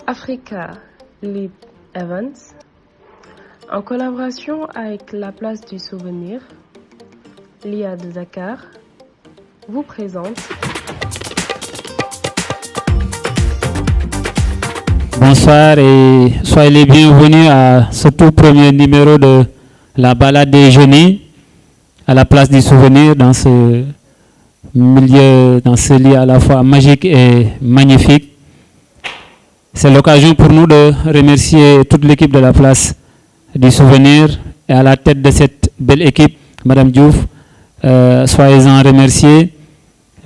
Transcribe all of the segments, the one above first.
Africa Leap Events, en collaboration avec la Place du Souvenir, l'IA de Dakar, vous présente. Bonsoir et soyez les bienvenus à ce tout premier numéro de la balade des jeunes à la Place du Souvenir dans ce milieu, dans ce lieu à la fois magique et magnifique. C'est l'occasion pour nous de remercier toute l'équipe de la Place du Souvenir et à la tête de cette belle équipe, Madame Diouf, soyez-en remerciés.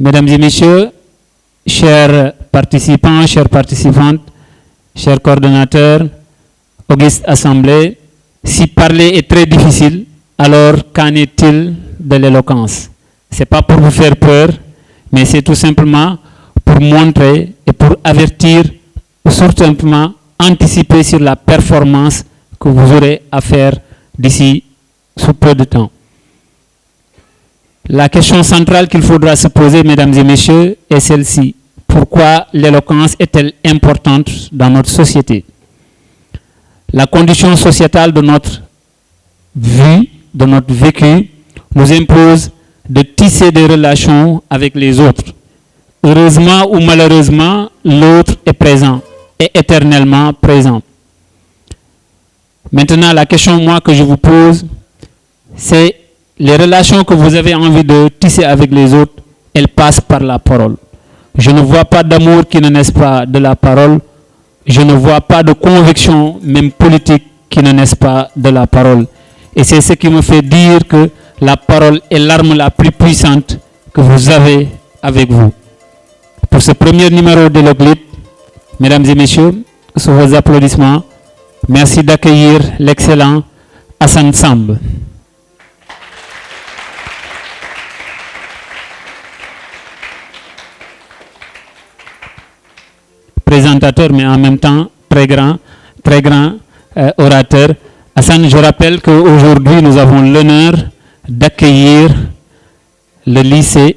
Mesdames et messieurs, chers participants, chères participantes, chers coordonnateurs, auguste assemblée, si parler est très difficile, alors qu'en est-il de l'éloquence? Ce n'est pas pour vous faire peur, mais c'est tout simplement pour montrer et pour avertir, ou simplement anticiper sur la performance que vous aurez à faire d'ici sous peu de temps. La question centrale qu'il faudra se poser, mesdames et messieurs, est celle-ci. Pourquoi l'éloquence est-elle importante dans notre société? La condition sociétale de notre vie, de notre vécu, nous impose de tisser des relations avec les autres. Heureusement ou malheureusement, l'autre est présent, est éternellement présent. Maintenant, la question moi que je vous pose, c'est les relations que vous avez envie de tisser avec les autres, elles passent par la parole. Je ne vois pas d'amour qui ne naisse pas de la parole. Je ne vois pas de conviction, même politique, qui ne naisse pas de la parole. Et c'est ce qui me fait dire que la parole est l'arme la plus puissante que vous avez avec vous. Pour ce premier numéro de l'Oglite, mesdames et messieurs, sous vos applaudissements, merci d'accueillir l'excellent Hassan Samb. Présentateur, mais en même temps très grand orateur. Hassan, je rappelle qu'aujourd'hui, nous avons l'honneur d'accueillir le lycée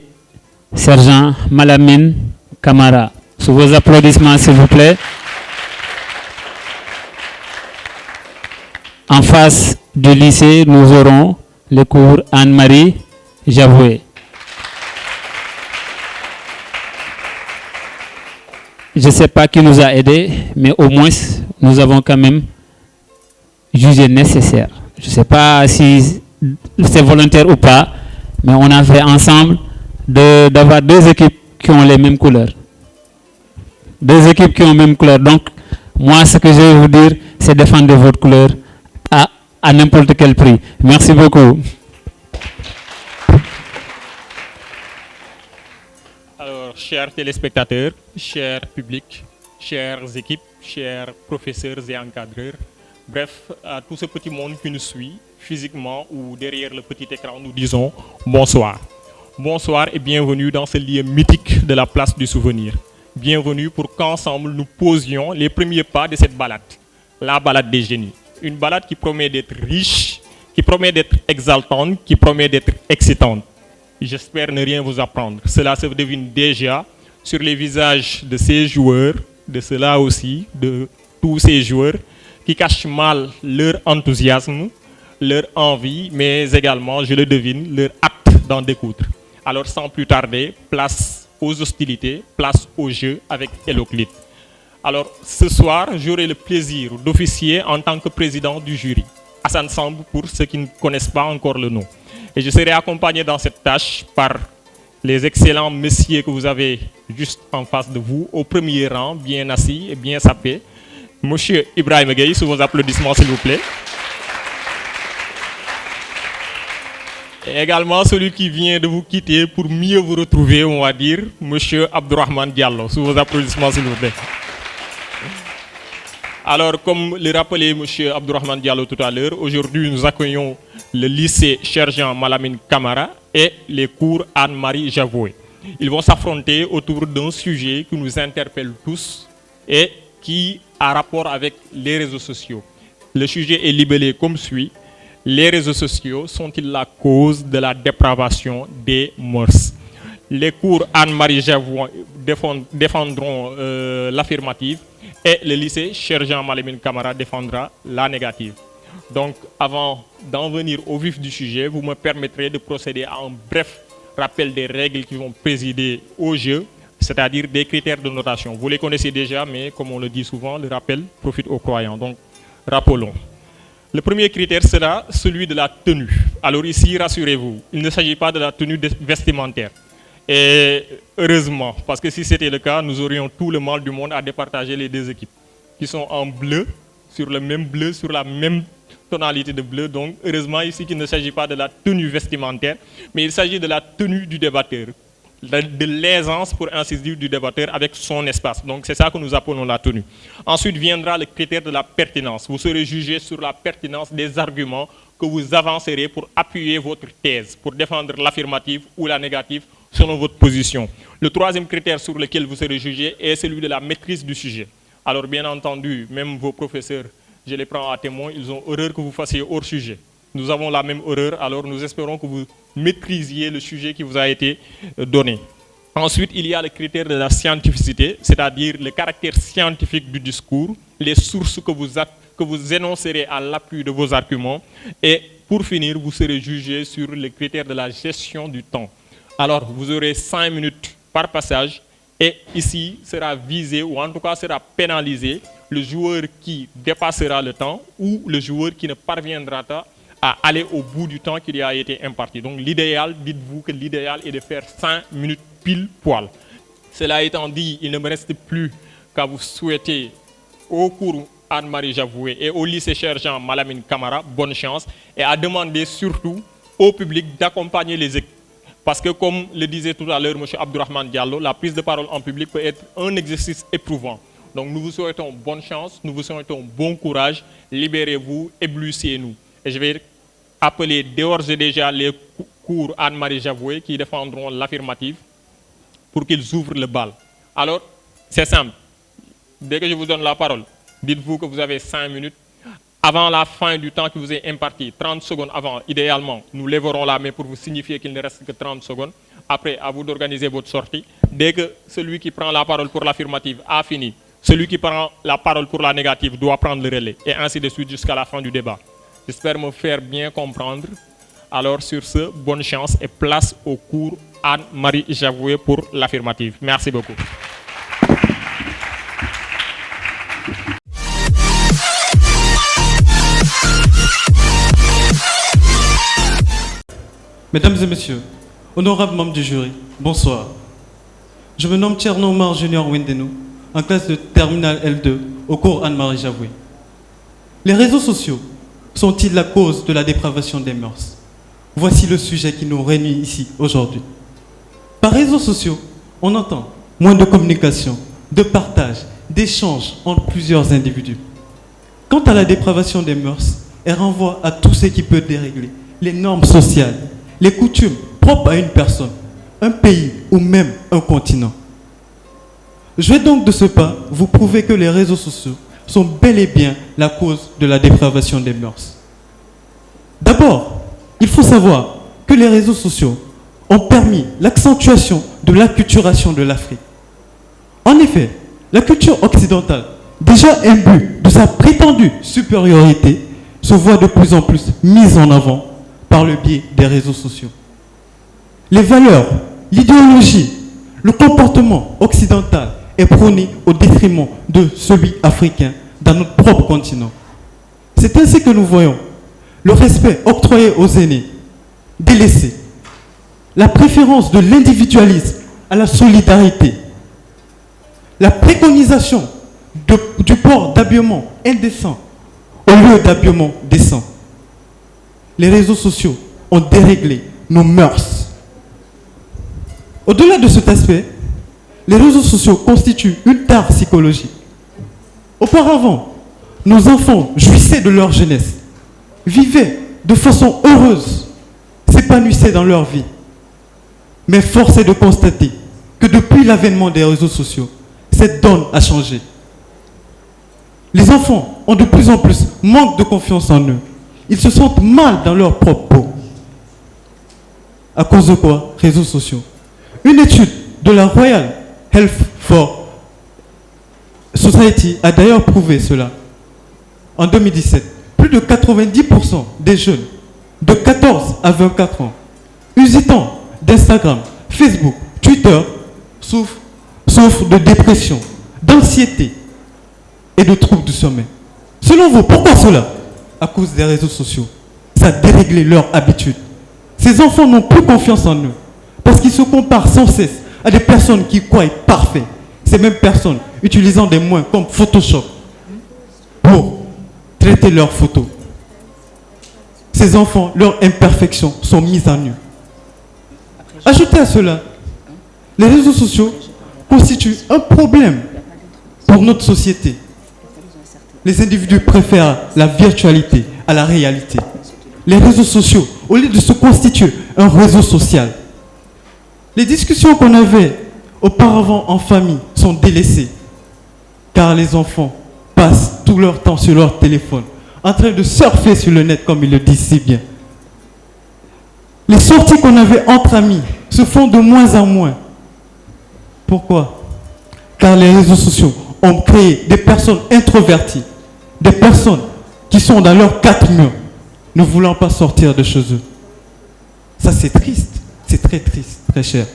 Sergent Malamine Camara. Sous vos applaudissements, s'il vous plaît. En face du lycée, nous aurons le cours Anne-Marie Javoué. Je ne sais pas qui nous a aidés, mais au moins, nous avons quand même jugé nécessaire. Je ne sais pas si c'est volontaire ou pas, mais on a fait ensemble d'avoir deux équipes qui ont les mêmes couleurs. Deux équipes qui ont les mêmes couleurs. Donc, moi, ce que je vais vous dire, c'est défendre votre couleur à n'importe quel prix. Merci beaucoup. Alors, chers téléspectateurs, chers publics, chères équipes, chers professeurs et encadreurs, bref, à tout ce petit monde qui nous suit, physiquement ou derrière le petit écran, nous disons bonsoir. Bonsoir et bienvenue dans ce lieu mythique de la Place du Souvenir. Bienvenue pour qu'ensemble nous posions les premiers pas de cette balade, la balade des génies. Une balade qui promet d'être riche, qui promet d'être exaltante, qui promet d'être excitante. J'espère ne rien vous apprendre. Cela se devine déjà sur les visages de ces joueurs, de ceux-là aussi, de tous ces joueurs qui cachent mal leur enthousiasme, leur envie, mais également, je le devine, leur hâte d'en découdre. Alors sans plus tarder, place aux hostilités, place au jeu avec Eloclite. Alors ce soir, j'aurai le plaisir d'officier en tant que président du jury. Hassan Samb pour ceux qui ne connaissent pas encore le nom. Et je serai accompagné dans cette tâche par les excellents messieurs que vous avez juste en face de vous, au premier rang, bien assis et bien sapé. Monsieur Ibrahim Gueye, sous vos applaudissements s'il vous plaît. Et également celui qui vient de vous quitter pour mieux vous retrouver, on va dire, Monsieur Abdourahmane Diallo, sous vos applaudissements s'il vous plaît. Alors, comme le rappelait M. Abdourahmane Diallo tout à l'heure, aujourd'hui nous accueillons le lycée Sergent Malamine Camara et les cours Anne-Marie Javoué. Ils vont s'affronter autour d'un sujet qui nous interpelle tous et qui a rapport avec les réseaux sociaux. Le sujet est libellé comme suit. Les réseaux sociaux sont-ils la cause de la dépravation des mœurs? Les cours Anne-Marie Javoué défendront l'affirmative Et le lycée Cheikh Jean Malamine Camara défendra la négative. Donc, avant d'en venir au vif du sujet, vous me permettrez de procéder à un bref rappel des règles qui vont présider au jeu, c'est-à-dire des critères de notation. Vous les connaissez déjà, mais comme on le dit souvent, le rappel profite aux croyants. Donc, rappelons. Le premier critère sera celui de la tenue. Alors ici, rassurez-vous, il ne s'agit pas de la tenue vestimentaire. Et heureusement, parce que si c'était le cas, nous aurions tout le mal du monde à départager les deux équipes, qui sont en bleu, sur la même tonalité de bleu. Donc, heureusement ici qu'il ne s'agit pas de la tenue vestimentaire, mais il s'agit de la tenue du débatteur, de l'aisance, pour ainsi dire, du débatteur avec son espace. Donc, c'est ça que nous appelons la tenue. Ensuite viendra le critère de la pertinence. Vous serez jugé sur la pertinence des arguments que vous avancerez pour appuyer votre thèse, pour défendre l'affirmative ou la négative selon votre position. Le troisième critère sur lequel vous serez jugé est celui de la maîtrise du sujet. Alors, bien entendu, même vos professeurs, je les prends à témoin, ils ont horreur que vous fassiez hors sujet. Nous avons la même horreur, alors nous espérons que vous maîtrisiez le sujet qui vous a été donné. Ensuite, il y a le critère de la scientificité, c'est-à-dire le caractère scientifique du discours, les sources que vous énoncerez à l'appui de vos arguments. Et pour finir, vous serez jugé sur le critère de la gestion du temps. Alors, vous aurez 5 minutes par passage et ici sera visé, ou en tout cas sera pénalisé, le joueur qui dépassera le temps ou le joueur qui ne parviendra pas à aller au bout du temps qui lui a été imparti. Donc l'idéal, dites-vous que l'idéal est de faire 5 minutes pile poil. Cela étant dit, il ne me reste plus qu'à vous souhaiter au cours Anne-Marie Javoué et au lycée Cheikh Jean Malamine Camara bonne chance, et à demander surtout au public d'accompagner les équipes. Parce que comme le disait tout à l'heure M. Abdourahmane Diallo, la prise de parole en public peut être un exercice éprouvant. Donc nous vous souhaitons bonne chance, nous vous souhaitons bon courage, libérez-vous, éblouissez-nous. Et je vais appeler d'ores et déjà les cours Anne-Marie Javoué qui défendront l'affirmative pour qu'ils ouvrent le bal. Alors, c'est simple. Dès que je vous donne la parole, dites-vous que vous avez 5 minutes. Avant la fin du temps qui vous est imparti, 30 secondes avant, idéalement, nous lèverons la main pour vous signifier qu'il ne reste que 30 secondes. Après, à vous d'organiser votre sortie. Dès que celui qui prend la parole pour l'affirmative a fini, celui qui prend la parole pour la négative doit prendre le relais, et ainsi de suite jusqu'à la fin du débat. J'espère me faire bien comprendre. Alors sur ce, bonne chance et place au cours Anne-Marie Javoué pour l'affirmative. Merci beaucoup. Mesdames et messieurs, honorables membres du jury, bonsoir. Je me nomme Tcherno Omar Junior Wendenou, en classe de terminale L2, au cours Anne-Marie Javoué. Les réseaux sociaux sont-ils la cause de la dépravation des mœurs? Voici le sujet qui nous réunit ici aujourd'hui. Par réseaux sociaux, on entend moins de communication, de partage, d'échange entre plusieurs individus. Quant à la dépravation des mœurs, elle renvoie à tout ce qui peut dérégler les normes sociales, les coutumes propres à une personne, un pays ou même un continent. Je vais donc de ce pas vous prouver que les réseaux sociaux sont bel et bien la cause de la dépravation des mœurs. D'abord, il faut savoir que les réseaux sociaux ont permis l'accentuation de l'acculturation de l'Afrique. En effet, la culture occidentale, déjà imbue de sa prétendue supériorité, se voit de plus en plus mise en avant par le biais des réseaux sociaux. Les valeurs, l'idéologie, le comportement occidental est prôné au détriment de celui africain dans notre propre continent. C'est ainsi que nous voyons le respect octroyé aux aînés, délaissés, la préférence de l'individualisme à la solidarité, la préconisation du port d'habillement indécent au lieu d'habillement décent. Les réseaux sociaux ont déréglé nos mœurs. Au-delà de cet aspect, les réseaux sociaux constituent une tare psychologique. Auparavant, nos enfants jouissaient de leur jeunesse, vivaient de façon heureuse, s'épanouissaient dans leur vie. Mais force est de constater que depuis l'avènement des réseaux sociaux, cette donne a changé. Les enfants ont de plus en plus manque de confiance en eux. Ils se sentent mal dans leur propre peau. À cause de quoi? Réseaux sociaux. Une étude de la Royal Health for Society a d'ailleurs prouvé cela. En 2017, plus de 90% des jeunes de 14 à 24 ans usant d'Instagram, Facebook, Twitter souffrent de dépression, d'anxiété et de troubles du sommeil. Selon vous, pourquoi cela? À cause des réseaux sociaux. Ça a déréglé leur habitude. Ces enfants n'ont plus confiance en eux parce qu'ils se comparent sans cesse à des personnes qui croient être parfaits. Ces mêmes personnes utilisant des moyens comme Photoshop pour traiter leurs photos. Ces enfants, leurs imperfections sont mises à nu. Ajoutez à cela, les réseaux sociaux constituent un problème pour notre société. Les individus préfèrent la virtualité à la réalité. Les réseaux sociaux, au lieu de se constituer un réseau social, les discussions qu'on avait auparavant en famille sont délaissées, car les enfants passent tout leur temps sur leur téléphone, en train de surfer sur le net, comme ils le disent si bien. Les sorties qu'on avait entre amis se font de moins en moins. Pourquoi? Car les réseaux sociaux ont créé des personnes introverties, des personnes qui sont dans leurs quatre murs, ne voulant pas sortir de chez eux. Ça, c'est triste. C'est très triste, très cher.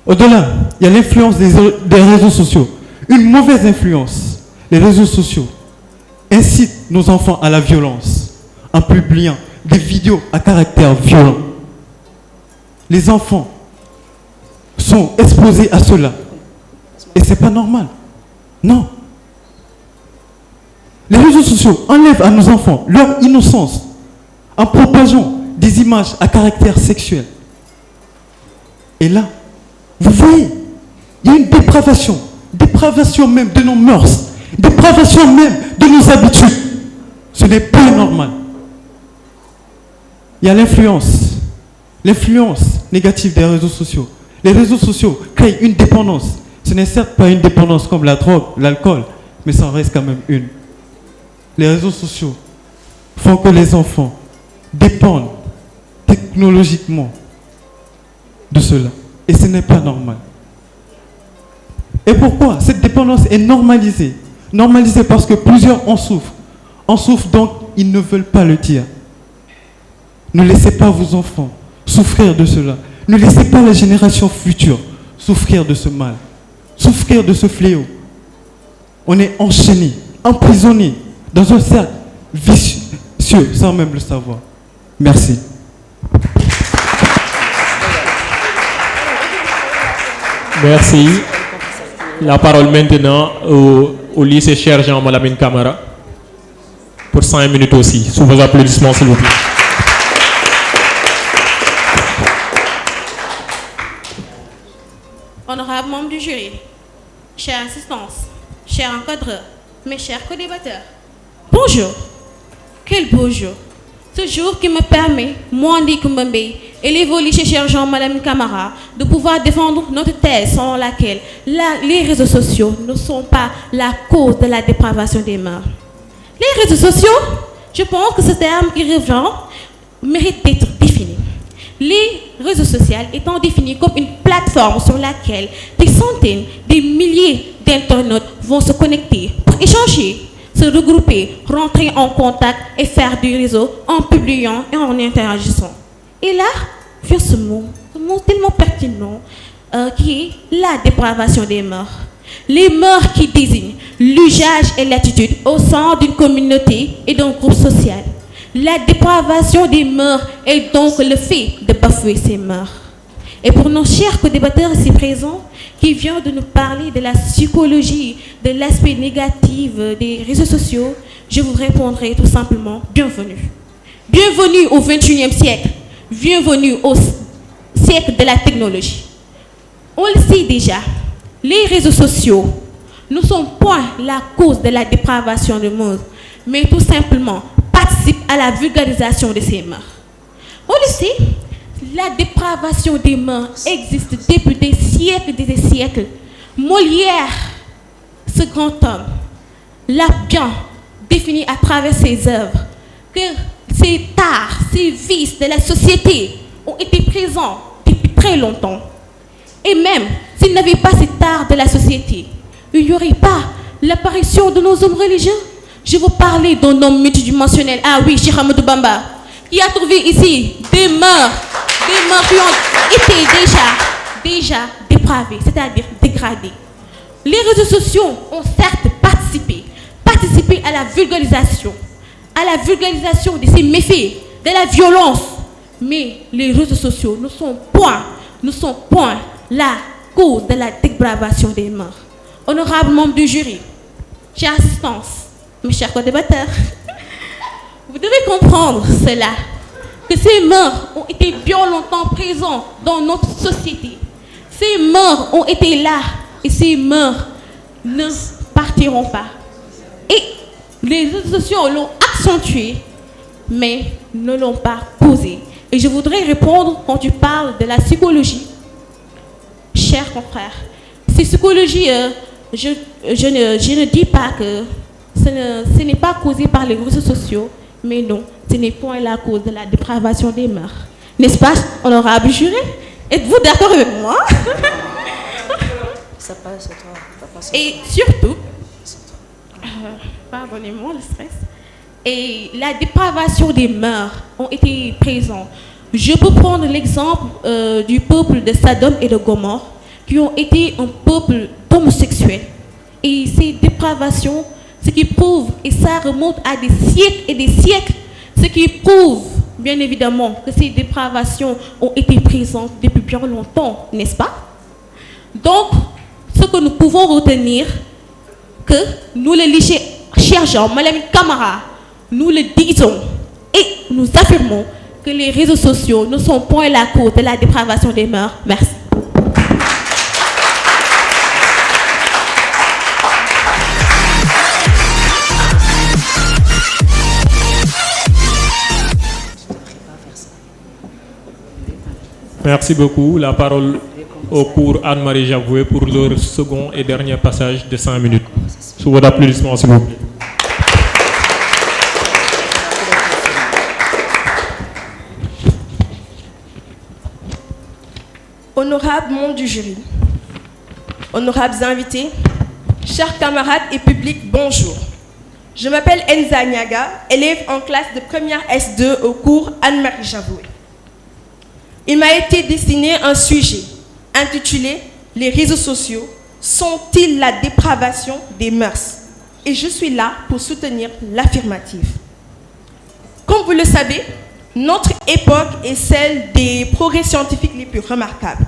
Au-delà, il y a l'influence des réseaux sociaux. Une mauvaise influence. Les réseaux sociaux incitent nos enfants à la violence en publiant des vidéos à caractère violent. Les enfants sont exposés à cela. Et ce n'est pas normal. Non. Les réseaux sociaux enlèvent à nos enfants leur innocence en propageant des images à caractère sexuel. Et là, vous voyez, il y a une dépravation même de nos mœurs, dépravation même de nos habitudes. Ce n'est pas normal. Il y a l'influence négative des réseaux sociaux. Les réseaux sociaux créent une dépendance. Ce n'est certes pas une dépendance comme la drogue, l'alcool, mais ça en reste quand même une. Les réseaux sociaux font que les enfants dépendent technologiquement de cela. Et ce n'est pas normal. Et pourquoi cette dépendance est normalisée? Normalisée parce que plusieurs en souffrent. En souffrent donc ils ne veulent pas le dire. Ne laissez pas vos enfants souffrir de cela. Ne laissez pas la génération future souffrir de ce mal, souffrir de ce fléau. On est enchaîné, emprisonné dans un cercle vicieux sans même le savoir. Merci. Merci. La parole maintenant au lycée Cher Jean Malamine Camara pour 5 minutes aussi. Sous vos applaudissements, s'il vous plaît. Honorables membres du jury, chère assistance, chers encadreurs, mes chers co-débatteurs, bonjour. Quel beau jour. Ce jour qui me permet, moi, Ndi Kumbembe, élève au lycée Cher Jean Malamine Camara, de pouvoir défendre notre thèse selon laquelle les réseaux sociaux ne sont pas la cause de la dépravation des mœurs. Les réseaux sociaux, je pense que ce terme qui revient mérite d'être défini. Les réseaux sociaux étant définis comme une plateforme sur laquelle des centaines, des milliers d'internautes vont se connecter pour échanger, se regrouper, rentrer en contact et faire du réseau en publiant et en interagissant. Et là, vient ce mot tellement pertinent qui est la dépravation des mœurs. Les mœurs qui désignent l'usage et l'attitude au sein d'une communauté et d'un groupe social. La dépravation des mœurs est donc le fait de bafouer ces mœurs. Et pour nos chers co-débatteurs ici présents, qui viennent de nous parler de la psychologie, de l'aspect négatif des réseaux sociaux, je vous répondrai tout simplement bienvenue. Bienvenue au XXIe siècle. Bienvenue au siècle de la technologie. On le sait déjà, les réseaux sociaux ne sont point la cause de la dépravation du monde, mais tout simplement participent à la vulgarisation de ces mœurs. On le sait, la dépravation des mœurs existe depuis des siècles et des siècles. Molière, ce grand homme, l'a bien défini à travers ses œuvres, que ces tares, ces vices de la société ont été présents depuis très longtemps. Et même s'il n'avait pas ces tares de la société, il n'y aurait pas l'apparition de nos hommes religieux. Je veux parler d'un homme multidimensionnel. Ah oui, Cheikh Ahmadou Bamba, qui a trouvé ici des mœurs qui ont été déjà dépravées, c'est-à-dire dégradées. Les réseaux sociaux ont certes participé à la vulgarisation de ces méfaits, de la violence. Mais les réseaux sociaux ne sont point la cause de la dépravation des mœurs. Honorables membres du jury, chère assistance, mes chers co-débatteurs, vous devez comprendre cela, que ces mœurs ont été bien longtemps présentes dans notre société. Ces mœurs ont été là et ces mœurs ne partiront pas. Et les réseaux sociaux l'ont accentué, mais ne l'ont pas posé. Et je voudrais répondre quand tu parles de la psychologie. Chers confrères, cette psychologie, je ne dis pas que ce n'est pas causé par les réseaux sociaux, mais non, ce n'est point la cause de la dépravation des mœurs. N'est-ce pas, honorable juré? Êtes-vous d'accord avec moi? Ça passe, toi. Ça passe. Et surtout, pardonnez-moi le stress, et la dépravation des mœurs ont été présentes. Je peux prendre l'exemple du peuple de Sodome et de Gomorrhe, qui ont été un peuple d'homosexuels. Et ces dépravations, ce qui prouve, et ça remonte à des siècles et des siècles, ce qui prouve, bien évidemment, que ces dépravations ont été présentes depuis bien longtemps, n'est-ce pas? Donc, ce que nous pouvons retenir, que nous les chers gens, Madame Camara, nous le disons et nous affirmons que les réseaux sociaux ne sont point la cause de la dépravation des mœurs. Merci. Merci beaucoup. La parole au cours Anne-Marie Javoué pour leur second et dernier passage de 5 minutes. Sous vos applaudissements, s'il vous plaît. Honorables membres du jury, honorables invités, chers camarades et public, bonjour. Je m'appelle Enza Niaga, élève en classe de première S2 au cours Anne-Marie Javoué. Il m'a été destiné un sujet intitulé « Les réseaux sociaux sont-ils la dépravation des mœurs ?» Et je suis là pour soutenir l'affirmative. Comme vous le savez, notre époque est celle des progrès scientifiques les plus remarquables,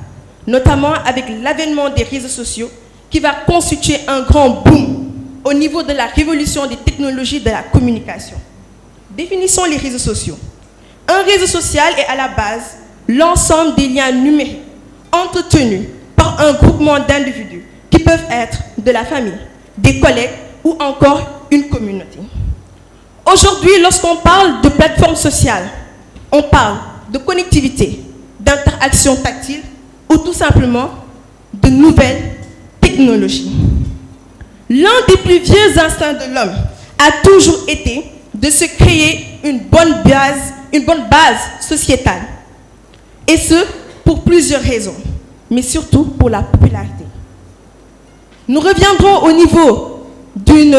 notamment avec l'avènement des réseaux sociaux qui va constituer un grand boom au niveau de la révolution des technologies de la communication. Définissons les réseaux sociaux. Un réseau social est à la base l'ensemble des liens numériques entretenus par un groupement d'individus qui peuvent être de la famille, des collègues ou encore une communauté. Aujourd'hui, lorsqu'on parle de plateforme sociale, on parle de connectivité, d'interaction tactile ou tout simplement de nouvelles technologies. L'un des plus vieux instincts de l'homme a toujours été de se créer une bonne base sociétale. Et ce, pour plusieurs raisons, mais surtout pour la popularité. Nous reviendrons au niveau d'une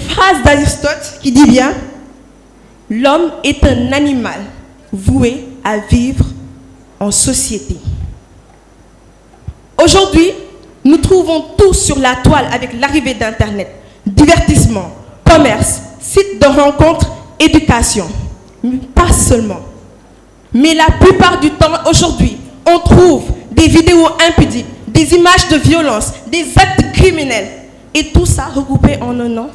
phrase d'Aristote qui dit bien « L'homme est un animal voué à vivre en société ». Aujourd'hui, nous trouvons tout sur la toile avec l'arrivée d'Internet, divertissement, commerce, sites de rencontres, éducation, mais pas seulement. Mais la plupart du temps, aujourd'hui, on trouve des vidéos impudiques, des images de violence, des actes criminels. Et tout ça regroupé en un nom,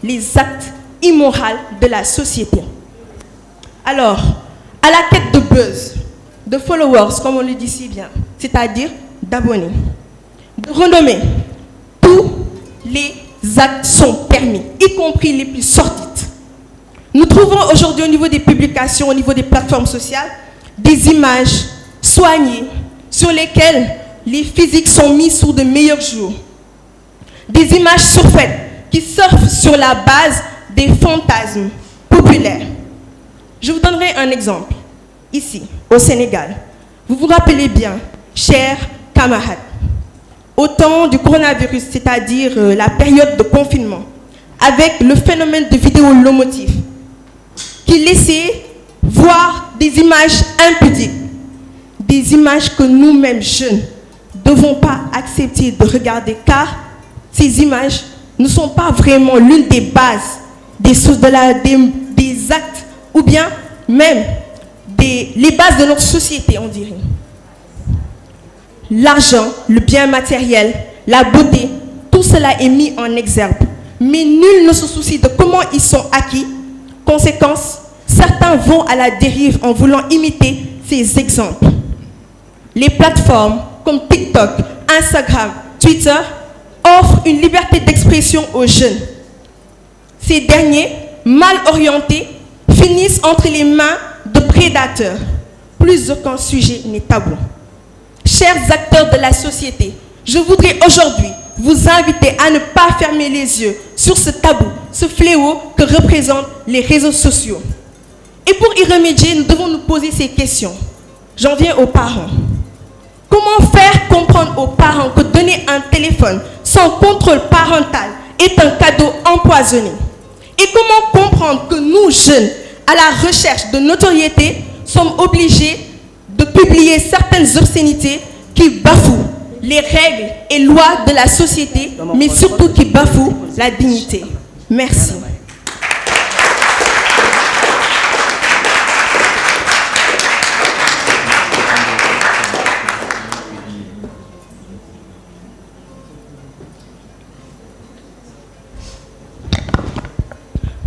les actes immoraux de la société. Alors, à la quête de buzz, de followers, comme on le dit si bien, c'est-à-dire d'abonnés, de renommée, tous les actes sont permis, y compris les plus sordides. Nous trouvons aujourd'hui au niveau des publications, au niveau des plateformes sociales, des images soignées sur lesquelles les physiques sont mis sous de meilleurs jours. Des images surfaites qui surfent sur la base des fantasmes populaires. Je vous donnerai un exemple. Ici, au Sénégal, vous vous rappelez bien, chers camarades, au temps du coronavirus, c'est-à-dire la période de confinement, avec le phénomène de vidéo lomotif, qui laissait voir des images impudiques, des images que nous-mêmes jeunes ne devons pas accepter de regarder, car ces images ne sont pas vraiment l'une des bases des actes ou bien même les bases de notre société, on dirait. L'argent, le bien matériel, la beauté, tout cela est mis en exergue. Mais nul ne se soucie de comment ils sont acquis. Conséquence, certains vont à la dérive en voulant imiter ces exemples. Les plateformes comme TikTok, Instagram, Twitter offrent une liberté d'expression aux jeunes. Ces derniers, mal orientés, finissent entre les mains de prédateurs. Plus aucun sujet n'est tabou. Chers acteurs de la société, je voudrais aujourd'hui vous inviter à ne pas fermer les yeux sur ce tabou, ce fléau que représentent les réseaux sociaux. Et pour y remédier, nous devons nous poser ces questions. J'en viens aux parents. Comment faire comprendre aux parents que donner un téléphone sans contrôle parental est un cadeau empoisonné? Et comment comprendre que nous, jeunes, à la recherche de notoriété, sommes obligés de publier certaines obscénités qui bafouent les règles et lois de la société, mais surtout qui bafouent la dignité? Merci.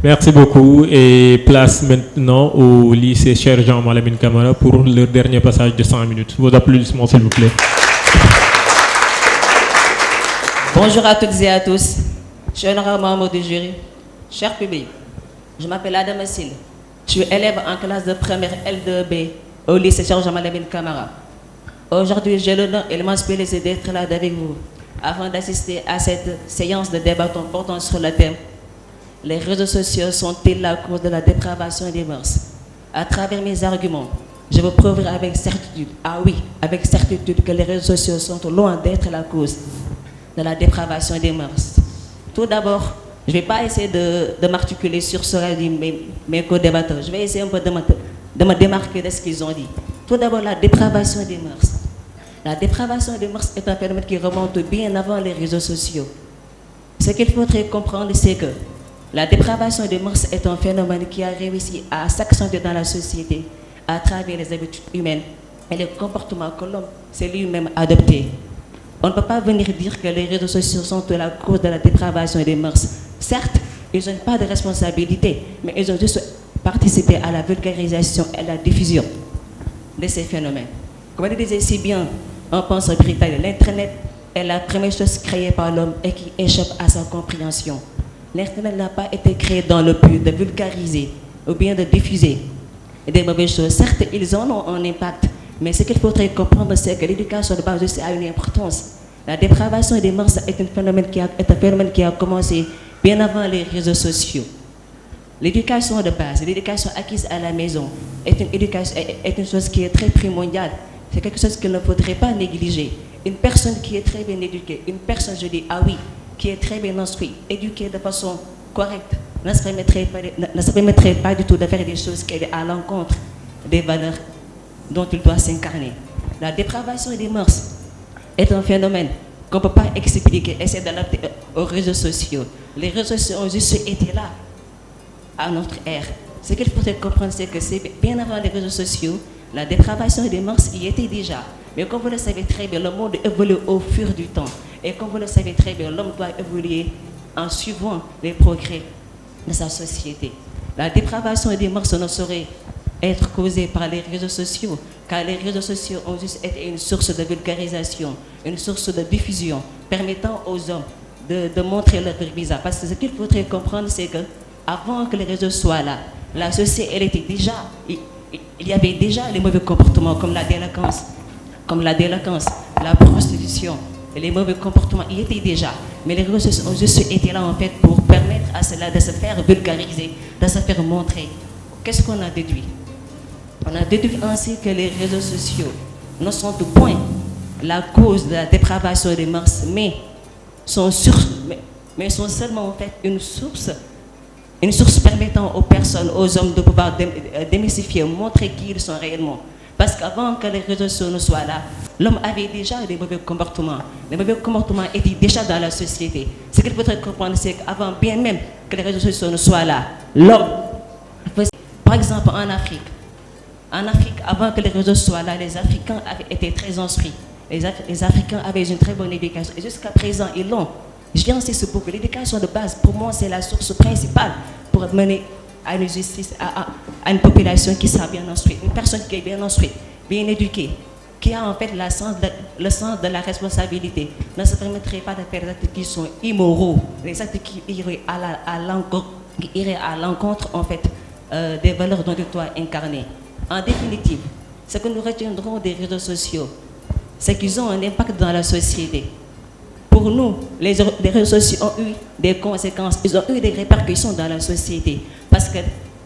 Merci beaucoup et place maintenant au lycée Cheikh Jean Malamine Camara pour le dernier passage de 100 minutes. Vos applaudissements s'il vous plaît. Bonjour à toutes et à tous. Je suis honorable membre du jury. Cher public, je m'appelle Adam Assil. Je suis élève en classe de première L2B au lycée Cheikh Jean Malamine Camara. Aujourd'hui, j'ai l'honneur et l'immense plaisir d'être là avec vous afin d'assister à cette séance de débat portant sur le thème: les réseaux sociaux sont-ils la cause de la dépravation des mœurs? À travers mes arguments, je vous prouverai avec certitude, avec certitude, que les réseaux sociaux sont loin d'être la cause de la dépravation des mœurs. Tout d'abord, je ne vais pas essayer de m'articuler sur ce qu'a dit mes co-débatteurs. Je vais essayer un peu de me démarquer de ce qu'ils ont dit. Tout d'abord, la dépravation des mœurs. La dépravation des mœurs est un phénomène qui remonte bien avant les réseaux sociaux. Ce qu'il faudrait comprendre, c'est que la dépravation des mœurs est un phénomène qui a réussi à s'accentuer dans la société à travers les habitudes humaines et les comportements que l'homme s'est lui-même adopté. On ne peut pas venir dire que les réseaux sociaux sont la cause de la dépravation des mœurs. Certes, ils n'ont pas de responsabilité, mais ils ont juste participé à la vulgarisation et à la diffusion de ces phénomènes. Comme je disais si bien, on pense au Britannique, l'Internet est la première chose créée par l'homme et qui échappe à sa compréhension. L'Internet n'a pas été créé dans le but de vulgariser ou bien de diffuser des mauvaises choses. Certes, ils en ont un impact, mais ce qu'il faudrait comprendre, c'est que l'éducation de base aussi a une importance. La dépravation des mœurs est un phénomène qui a commencé bien avant les réseaux sociaux. L'éducation de base, l'éducation acquise à la maison, est une chose qui est très primordiale. C'est quelque chose qu'il ne faudrait pas négliger. Une personne qui est très bien éduquée, une personne, je dis, qui est très bien instruite, éduquée de façon correcte, ne se permettrait pas du tout de faire des choses qui sont à l'encontre des valeurs dont il doit s'incarner. La dépravation des mœurs est un phénomène qu'on ne peut pas expliquer et c'est d'adapter aux réseaux sociaux. Les réseaux sociaux ont juste été là à notre ère. Ce qu'il faudrait comprendre, c'est que c'est bien avant les réseaux sociaux, la dépravation des mœurs y était déjà. Mais comme vous le savez très bien, le monde évolue au fur du temps. Et comme vous le savez très bien, l'homme doit évoluer en suivant les progrès de sa société. La dépravation des mœurs ne saurait être causée par les réseaux sociaux, car les réseaux sociaux ont juste été une source de vulgarisation, une source de diffusion, permettant aux hommes de montrer leur bizarre. Parce que ce qu'il faudrait comprendre, c'est que avant que les réseaux soient là, la société, elle était déjà, il y avait déjà les mauvais comportements comme la délinquance, la prostitution, et les mauvais comportements y étaient déjà. Mais les réseaux sociaux ont juste été là en fait pour permettre à cela de se faire vulgariser, de se faire montrer. Qu'est-ce qu'on a déduit? On a déduit ainsi que les réseaux sociaux ne sont de point la cause de la dépravation des mœurs, mais sont seulement en fait une source permettant aux personnes, aux hommes de pouvoir démystifier, montrer qui ils sont réellement. Parce qu'avant que les réseaux sociaux ne soient là, l'homme avait déjà des mauvais comportements. Les mauvais comportements étaient déjà dans la société. Ce qu'il faudrait comprendre, c'est qu'avant bien même que les réseaux sociaux ne soient là, l'homme, par exemple en Afrique, avant que les réseaux soient là, les Africains avaient été très instruits. Les Africains avaient une très bonne éducation. Et jusqu'à présent, ils l'ont. J'insiste beaucoup. L'éducation de base, pour moi, c'est la source principale pour mener à une justice, à une population qui sera bien instruite. Une personne qui est bien instruite, bien éduquée, qui a en fait le sens de la responsabilité, ne se permettrait pas de faire des actes qui sont immoraux, des actes qui iraient à l'encontre en fait des valeurs dont il doit incarner. En définitive, ce que nous retiendrons des réseaux sociaux, c'est qu'ils ont un impact dans la société. Pour nous, les réseaux sociaux ont eu des conséquences, ils ont eu des répercussions dans la société. Parce que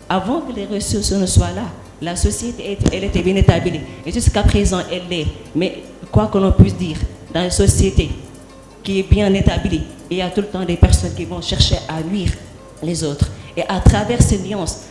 avant que les réseaux sociaux ne soient là, la société, elle était bien établie. Et jusqu'à présent, elle l'est. Mais quoi que l'on puisse dire, dans une société qui est bien établie, il y a tout le temps des personnes qui vont chercher à nuire les autres. Et à travers ces nuances,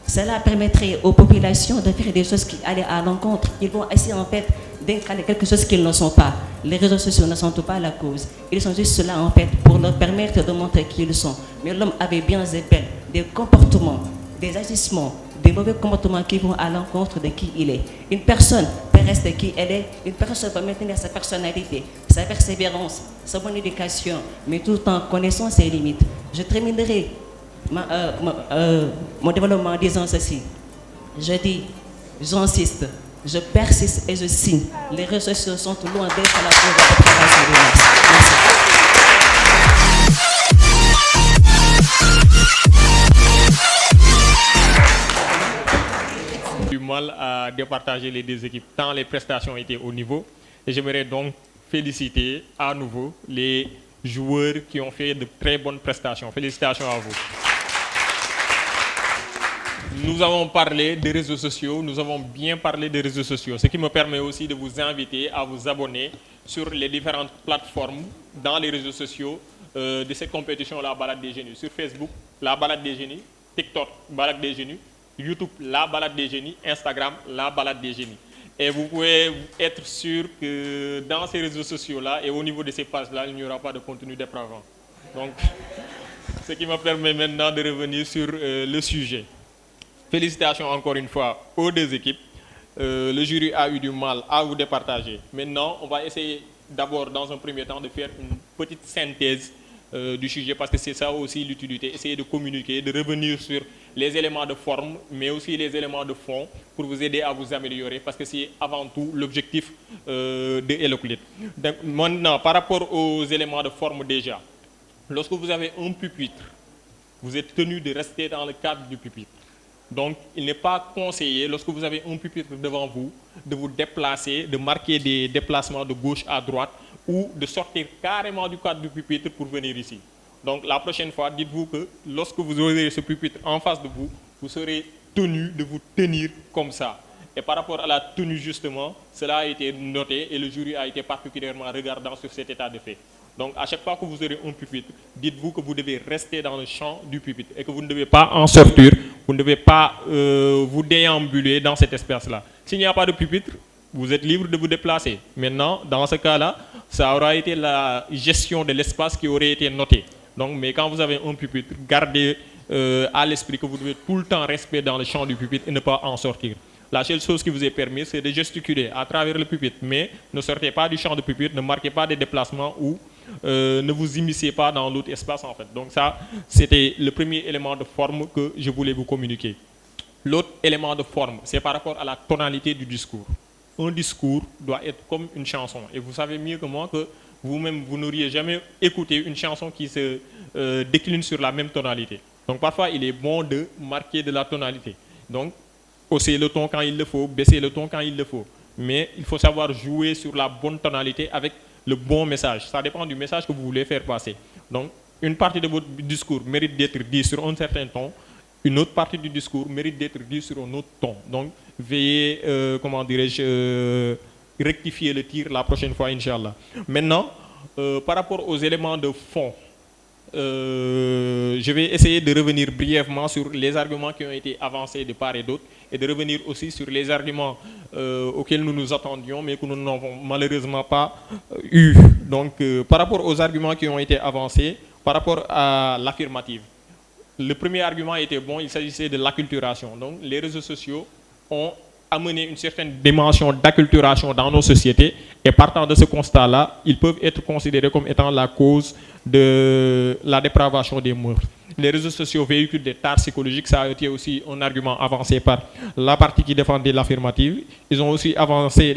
cela permettrait aux populations de faire des choses qui allaient à l'encontre. Ils vont essayer en fait d'incarner quelque chose qu'ils ne sont pas. Les réseaux sociaux ne sont pas la cause. Ils sont juste là en fait pour leur permettre de montrer qui ils sont. Mais l'homme avait bien et bien des comportements, des agissements, des mauvais comportements qui vont à l'encontre de qui il est. Une personne peut rester qui elle est, une personne peut maintenir sa personnalité, sa persévérance, sa bonne éducation, mais tout en connaissant ses limites. Je terminerai mon développement en disant ceci. Je dis, j'insiste, je persiste et je signe. Les réseaux sociaux sont loin d'être la cause de la dépravation des mœurs. Merci. Du mal à départager les deux équipes tant les prestations étaient au niveau. Et j'aimerais donc féliciter à nouveau les joueurs qui ont fait de très bonnes prestations. Félicitations à vous. Nous avons parlé des réseaux sociaux, nous avons bien parlé des réseaux sociaux, ce qui me permet aussi de vous inviter à vous abonner sur les différentes plateformes dans les réseaux sociaux de cette compétition La Balade des Génies. Sur Facebook, La Balade des Génies, TikTok, Balade des Génies, YouTube, La Balade des Génies, Instagram, La Balade des Génies. Et vous pouvez être sûr que dans ces réseaux sociaux-là et au niveau de ces pages-là, il n'y aura pas de contenu dépravant. Donc, ce qui me permet maintenant de revenir sur le sujet. Félicitations encore une fois aux deux équipes. Le jury a eu du mal à vous départager. Maintenant, on va essayer d'abord, dans un premier temps, de faire une petite synthèse du sujet parce que c'est ça aussi l'utilité. Essayer de communiquer, de revenir sur les éléments de forme, mais aussi les éléments de fond pour vous aider à vous améliorer parce que c'est avant tout l'objectif de Héloclite. Maintenant, par rapport aux éléments de forme déjà, lorsque vous avez un pupitre, vous êtes tenu de rester dans le cadre du pupitre. Donc, il n'est pas conseillé, lorsque vous avez un pupitre devant vous, de vous déplacer, de marquer des déplacements de gauche à droite ou de sortir carrément du cadre du pupitre pour venir ici. Donc, la prochaine fois, dites-vous que lorsque vous aurez ce pupitre en face de vous, vous serez tenu de vous tenir comme ça. Et par rapport à la tenue, justement, cela a été noté et le jury a été particulièrement regardant sur cet état de fait. Donc, à chaque fois que vous aurez un pupitre, dites-vous que vous devez rester dans le champ du pupitre et que vous ne devez pas en sortir, vous ne devez pas vous déambuler dans cet espace-là. S'il n'y a pas de pupitre, vous êtes libre de vous déplacer. Maintenant, dans ce cas-là, ça aura été la gestion de l'espace qui aurait été notée. Donc, mais quand vous avez un pupitre, gardez à l'esprit que vous devez tout le temps rester dans le champ du pupitre et ne pas en sortir. La seule chose qui vous est permise, c'est de gesticuler à travers le pupitre, mais ne sortez pas du champ de pupitre, ne marquez pas des déplacements ou ne vous immiscez pas dans l'autre espace en fait. Donc ça, c'était le premier élément de forme que je voulais vous communiquer. L'autre élément de forme, c'est par rapport à la tonalité du discours. Un discours doit être comme une chanson. Et vous savez mieux que moi que vous-même, vous n'auriez jamais écouté une chanson qui se décline sur la même tonalité. Donc parfois, il est bon de marquer de la tonalité. Donc, hausser le ton quand il le faut, baisser le ton quand il le faut. Mais il faut savoir jouer sur la bonne tonalité avec le bon message. Ça dépend du message que vous voulez faire passer. Donc, une partie de votre discours mérite d'être dit sur un certain ton. Une autre partie du discours mérite d'être dit sur un autre ton. Donc, veillez, comment dirais-je, rectifier le tir la prochaine fois, Inch'Allah. Maintenant, par rapport aux éléments de fond, je vais essayer de revenir brièvement sur les arguments qui ont été avancés de part et d'autre et de revenir aussi sur les arguments auxquels nous nous attendions mais que nous n'avons malheureusement pas eu. Donc, par rapport aux arguments qui ont été avancés, par rapport à l'affirmative, le premier argument était bon, il s'agissait de l'acculturation. Donc, les réseaux sociaux ont amené une certaine dimension d'acculturation dans nos sociétés et partant de ce constat-là, ils peuvent être considérés comme étant la cause de la dépravation des mœurs. Les réseaux sociaux véhiculent des tares psychologiques, ça a été aussi un argument avancé par la partie qui défendait l'affirmative. Ils ont aussi avancé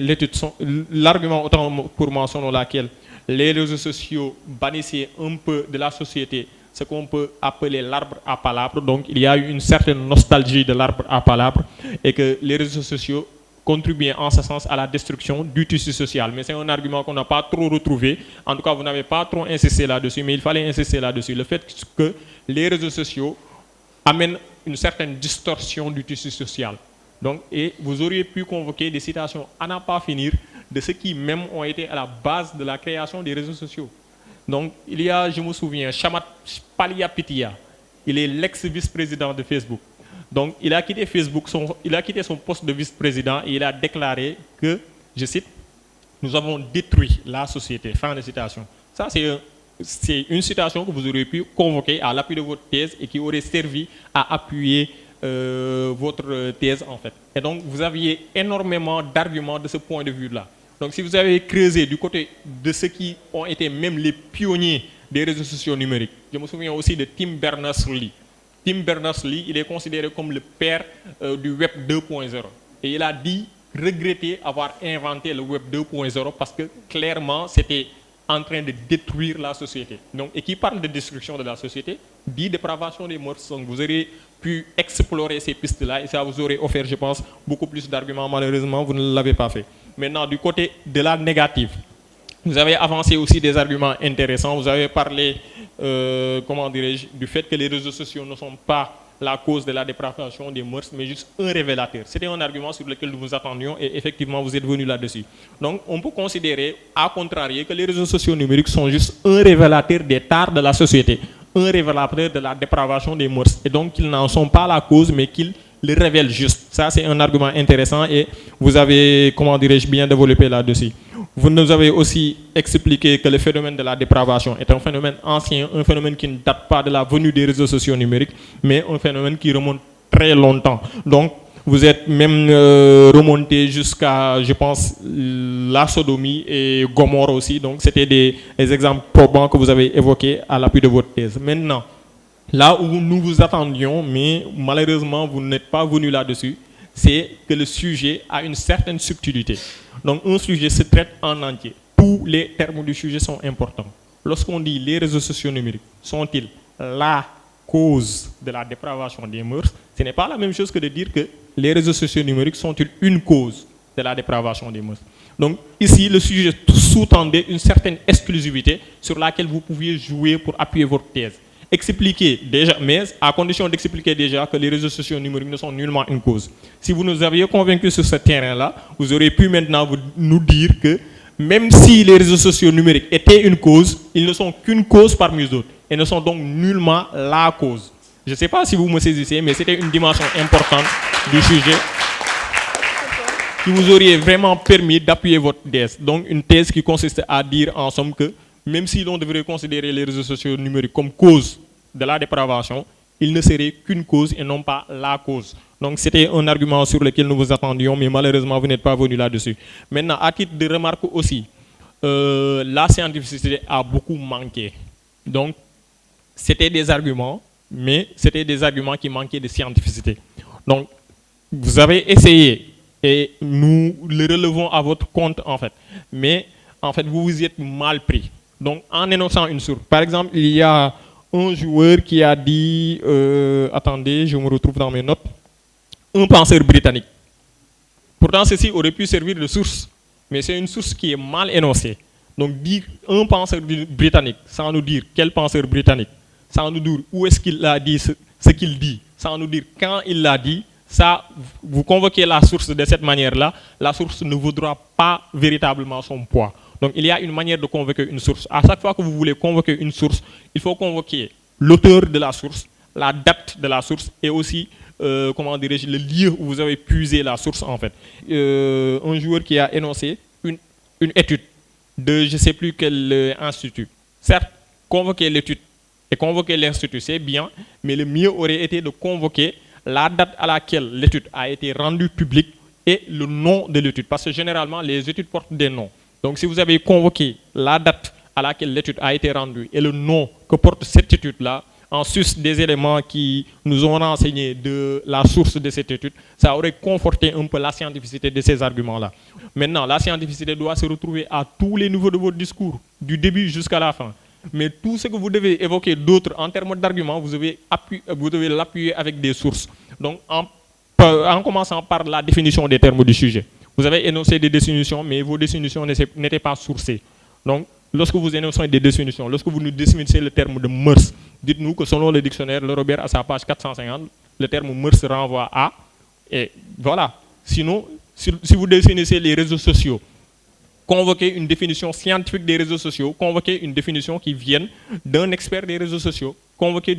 l'argument autant pour moi selon laquelle les réseaux sociaux bannissaient un peu de la société ce qu'on peut appeler l'arbre à palabres. Donc il y a eu une certaine nostalgie de l'arbre à palabres et que les réseaux sociaux contribuent en ce sens à la destruction du tissu social. Mais c'est un argument qu'on n'a pas trop retrouvé. En tout cas, vous n'avez pas trop insisté là-dessus, mais il fallait insister là-dessus. Le fait que les réseaux sociaux amènent une certaine distorsion du tissu social. Donc, et vous auriez pu convoquer des citations à n'en pas finir de ceux qui même ont été à la base de la création des réseaux sociaux. Donc, il y a, je me souviens, Shamat Palihapitiya, il est l'ex-vice-président de Facebook. Donc, il a quitté Facebook, il a quitté son poste de vice-président et il a déclaré que, je cite, « Nous avons détruit la société ». Fin de citation. Ça, c'est une citation que vous auriez pu convoquer à l'appui de votre thèse et qui aurait servi à appuyer votre thèse, en fait. Et donc, vous aviez énormément d'arguments de ce point de vue-là. Donc, si vous avez creusé du côté de ceux qui ont été même les pionniers des réseaux sociaux numériques, je me souviens aussi de Tim Berners-Lee. Tim Berners-Lee, il est considéré comme le père du Web 2.0. Et il a dit regretter avoir inventé le Web 2.0 parce que clairement, c'était en train de détruire la société. Donc, et qui parle de destruction de la société, dit dépravation des mœurs. Donc, vous aurez pu explorer ces pistes-là et ça vous aurait offert, je pense, beaucoup plus d'arguments. Malheureusement, vous ne l'avez pas fait. Maintenant, du côté de la négative, vous avez avancé aussi des arguments intéressants. Vous avez parlé, comment dirais-je, du fait que les réseaux sociaux ne sont pas la cause de la dépravation des mœurs, mais juste un révélateur. C'était un argument sur lequel nous vous attendions et effectivement, vous êtes venu là-dessus. Donc, on peut considérer, à contrario, que les réseaux sociaux numériques sont juste un révélateur des tares de la société, un révélateur de la dépravation des mœurs. Et donc, qu'ils n'en sont pas la cause, mais qu'ils le révèlent juste. Ça, c'est un argument intéressant et vous avez, comment dirais-je, bien développé là-dessus. Vous nous avez aussi expliqué que le phénomène de la dépravation est un phénomène ancien, un phénomène qui ne date pas de la venue des réseaux sociaux numériques, mais un phénomène qui remonte très longtemps. Donc, vous êtes même remonté jusqu'à, je pense, la sodomie et Gomorrhe aussi. Donc, c'était des exemples probants que vous avez évoqués à l'appui de votre thèse. Maintenant, là où nous vous attendions, mais malheureusement, vous n'êtes pas venu là-dessus, c'est que le sujet a une certaine subtilité. Donc, un sujet se traite en entier. Tous les termes du sujet sont importants. Lorsqu'on dit les réseaux sociaux numériques, sont-ils la cause de la dépravation des mœurs? Ce n'est pas la même chose que de dire que les réseaux sociaux numériques sont-ils une cause de la dépravation des mœurs. Donc, ici, le sujet sous-tendait une certaine exclusivité sur laquelle vous pouviez jouer pour appuyer votre thèse. Expliquer déjà, mais à condition d'expliquer déjà que les réseaux sociaux numériques ne sont nullement une cause. Si vous nous aviez convaincus sur ce terrain-là, vous auriez pu maintenant nous dire que même si les réseaux sociaux numériques étaient une cause, ils ne sont qu'une cause parmi d'autres et ne sont donc nullement la cause. Je ne sais pas si vous me saisissez, mais c'était une dimension importante du sujet qui vous aurait vraiment permis d'appuyer votre thèse. Donc une thèse qui consiste à dire en somme que même si l'on devrait considérer les réseaux sociaux numériques comme cause de la dépravation, ils ne seraient qu'une cause et non pas la cause. Donc c'était un argument sur lequel nous vous attendions, mais malheureusement vous n'êtes pas venu là-dessus. Maintenant, à titre de remarque aussi, la scientificité a beaucoup manqué. Donc c'était des arguments, mais c'était des arguments qui manquaient de scientificité. Donc vous avez essayé, et nous le relevons à votre compte en fait, mais en fait vous vous êtes mal pris. Donc, en énonçant une source. Par exemple, il y a un joueur qui a dit, attendez, je me retrouve dans mes notes, un penseur britannique. Pourtant, ceci aurait pu servir de source, mais c'est une source qui est mal énoncée. Donc, dire un penseur britannique, sans nous dire quel penseur britannique, sans nous dire où est-ce qu'il a dit ce qu'il dit, sans nous dire quand il l'a dit, ça, vous convoquez la source de cette manière-là, la source ne vaudra pas véritablement son poids. Donc il y a une manière de convoquer une source. À chaque fois que vous voulez convoquer une source, il faut convoquer l'auteur de la source, la date de la source et aussi, comment dirais-je, le lieu où vous avez puisé la source en fait. Un joueur qui a énoncé une étude de je ne sais plus quel institut. Certes, convoquer l'étude et convoquer l'institut, c'est bien, mais le mieux aurait été de convoquer la date à laquelle l'étude a été rendue publique et le nom de l'étude. Parce que généralement, les études portent des noms. Donc si vous avez convoqué la date à laquelle l'étude a été rendue et le nom que porte cette étude-là, en sus des éléments qui nous ont renseigné de la source de cette étude, ça aurait conforté un peu la scientificité de ces arguments-là. Maintenant, la scientificité doit se retrouver à tous les niveaux de votre discours, du début jusqu'à la fin. Mais tout ce que vous devez évoquer d'autres en termes d'arguments, vous devez l'appuyer avec des sources. Donc, en commençant par la définition des termes du sujet. Vous avez énoncé des définitions, mais vos définitions n'étaient pas sourcées. Donc, lorsque vous énoncez des définitions, lorsque vous nous définissez le terme de mœurs, dites-nous que selon le dictionnaire, le Robert à sa page 450, le terme mœurs renvoie à, et voilà. Sinon, si vous définissez les réseaux sociaux, convoquer une définition scientifique des réseaux sociaux, convoquer une définition qui vienne d'un expert des réseaux sociaux, convoquer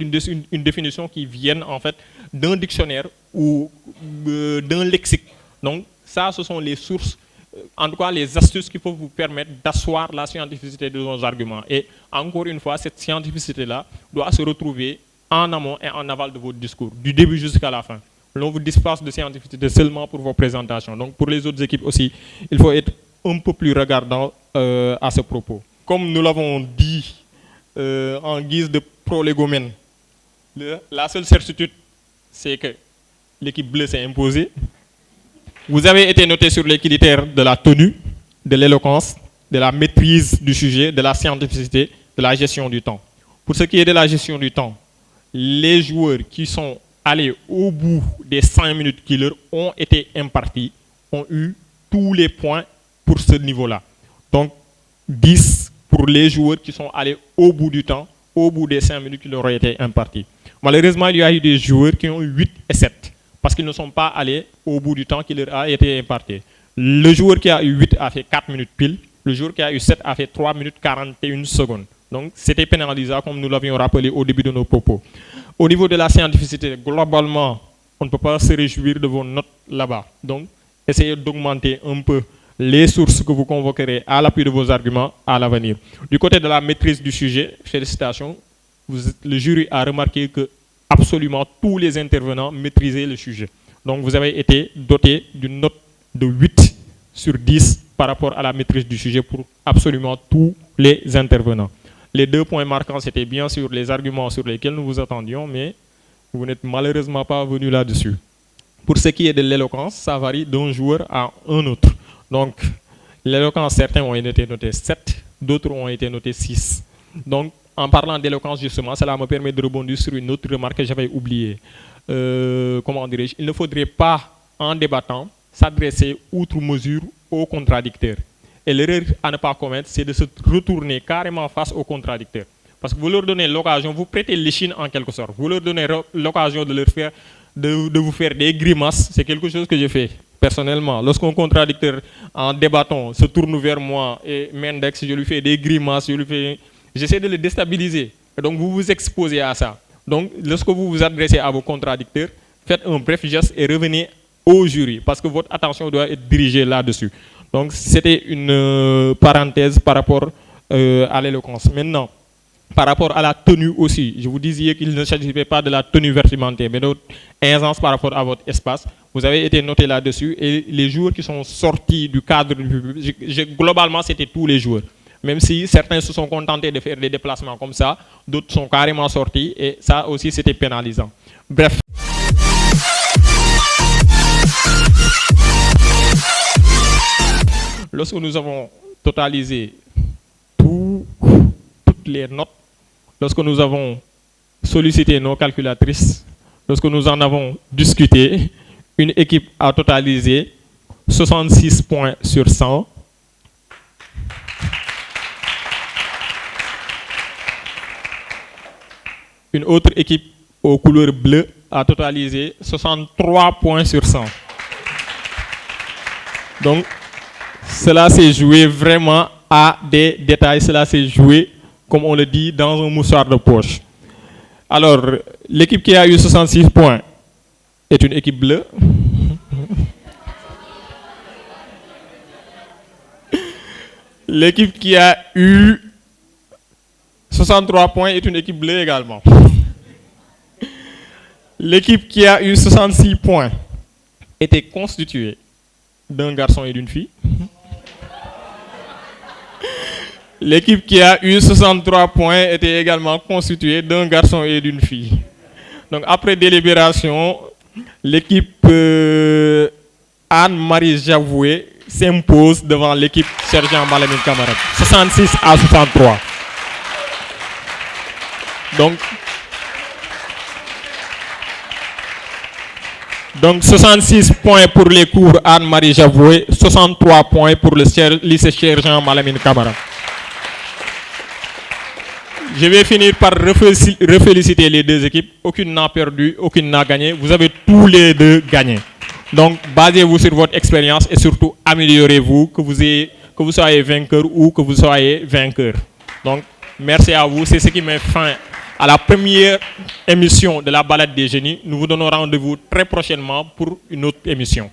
une définition qui vienne en fait d'un dictionnaire ou d'un lexique. Donc ça, ce sont les sources, en tout cas les astuces qui peuvent vous permettre d'asseoir la scientificité de nos arguments. Et encore une fois, cette scientificité-là doit se retrouver en amont et en aval de votre discours, du début jusqu'à la fin. L'on vous dispense de scientificité seulement pour vos présentations. Donc pour les autres équipes aussi, il faut être un peu plus regardant à ce propos. Comme nous l'avons dit en guise de prolégomène, la seule certitude, c'est que l'équipe bleue s'est imposée. Vous avez été noté sur les critères de la tenue, de l'éloquence, de la maîtrise du sujet, de la scientificité, de la gestion du temps. Pour ce qui est de la gestion du temps, les joueurs qui sont allés au bout des 5 minutes qui leur ont été impartis ont eu tous les points pour ce niveau-là. Donc, 10 pour les joueurs qui sont allés au bout du temps, au bout des 5 minutes qui leur ont été impartis. Malheureusement, il y a eu des joueurs qui ont eu 8 et 7 parce qu'ils ne sont pas allés au bout du temps qui leur a été imparti. Le joueur qui a eu 8 a fait 4 minutes pile, le joueur qui a eu 7 a fait 3 minutes 41 secondes. Donc, c'était pénalisant comme nous l'avions rappelé au début de nos propos. Au niveau de la scientificité, globalement, on ne peut pas se réjouir de vos notes là-bas. Donc, essayez d'augmenter un peu les sources que vous convoquerez à l'appui de vos arguments à l'avenir. Du côté de la maîtrise du sujet, félicitations, le jury a remarqué que absolument tous les intervenants maîtrisaient le sujet. Donc vous avez été doté d'une note de 8 sur 10 par rapport à la maîtrise du sujet pour absolument tous les intervenants. Les 2 points marquants, c'était bien sûr les arguments sur lesquels nous vous attendions, mais vous n'êtes malheureusement pas venu là-dessus. Pour ce qui est de l'éloquence, ça varie d'un joueur à un autre. Donc, l'éloquence, certains ont été notés 7, d'autres ont été notés 6. Donc, en parlant d'éloquence, justement, cela me permet de rebondir sur une autre remarque que j'avais oubliée. Comment dirais-je? Il ne faudrait pas, en débattant, s'adresser outre mesure aux contradicteurs. Et l'erreur à ne pas commettre, c'est de se retourner carrément face aux contradicteurs. Parce que vous leur donnez l'occasion, vous prêtez l'échine en quelque sorte. Vous leur donnez l'occasion de vous faire des grimaces. C'est quelque chose que j'ai fait personnellement. Lorsqu'un contradicteur, en débattant, se tourne vers moi et m'indexe, je lui fais des grimaces, j'essaie de le déstabiliser. Et donc vous vous exposez à ça. Donc lorsque vous vous adressez à vos contradicteurs, faites un bref geste et revenez au jury. Parce que votre attention doit être dirigée là-dessus. Donc c'était une parenthèse par rapport à l'éloquence. Maintenant, par rapport à la tenue aussi, je vous disais qu'il ne s'agissait pas de la tenue vestimentaire, mais d'autres aisances par rapport à votre espace. Vous avez été noté là-dessus et les joueurs qui sont sortis du cadre du public, globalement c'était tous les joueurs. Même si certains se sont contentés de faire des déplacements comme ça, d'autres sont carrément sortis et ça aussi c'était pénalisant. Bref. Lorsque nous avons totalisé toutes les notes, lorsque nous avons sollicité nos calculatrices, lorsque nous en avons discuté, une équipe a totalisé 66 points sur 100. Une autre équipe aux couleurs bleues a totalisé 63 points sur 100. Donc, cela s'est joué vraiment à des détails. Cela s'est joué, comme on le dit, dans un mouchoir de poche. Alors, l'équipe qui a eu 66 points est une équipe bleue. L'équipe qui a eu 63 points est une équipe bleue également. L'équipe qui a eu 66 points était constituée d'un garçon et d'une fille. L'équipe qui a eu 63 points était également constituée d'un garçon et d'une fille. Donc après délibération, l'équipe Anne-Marie Javoué s'impose devant l'équipe Sergent Malamine Camara. 66 à 63. Donc 66 points pour les cours Anne-Marie Javoué, 63 points pour le lycée Sergent Malamine Camara. Je vais finir par reféliciter les deux équipes. Aucune n'a perdu, aucune n'a gagné. Vous avez tous les deux gagné. Donc, basez-vous sur votre expérience et surtout améliorez-vous, que vous soyez vainqueur ou que vous soyez vainqueur. Donc, merci à vous. C'est ce qui met fin à la première émission de la balade des génies. Nous vous donnons rendez-vous très prochainement pour une autre émission.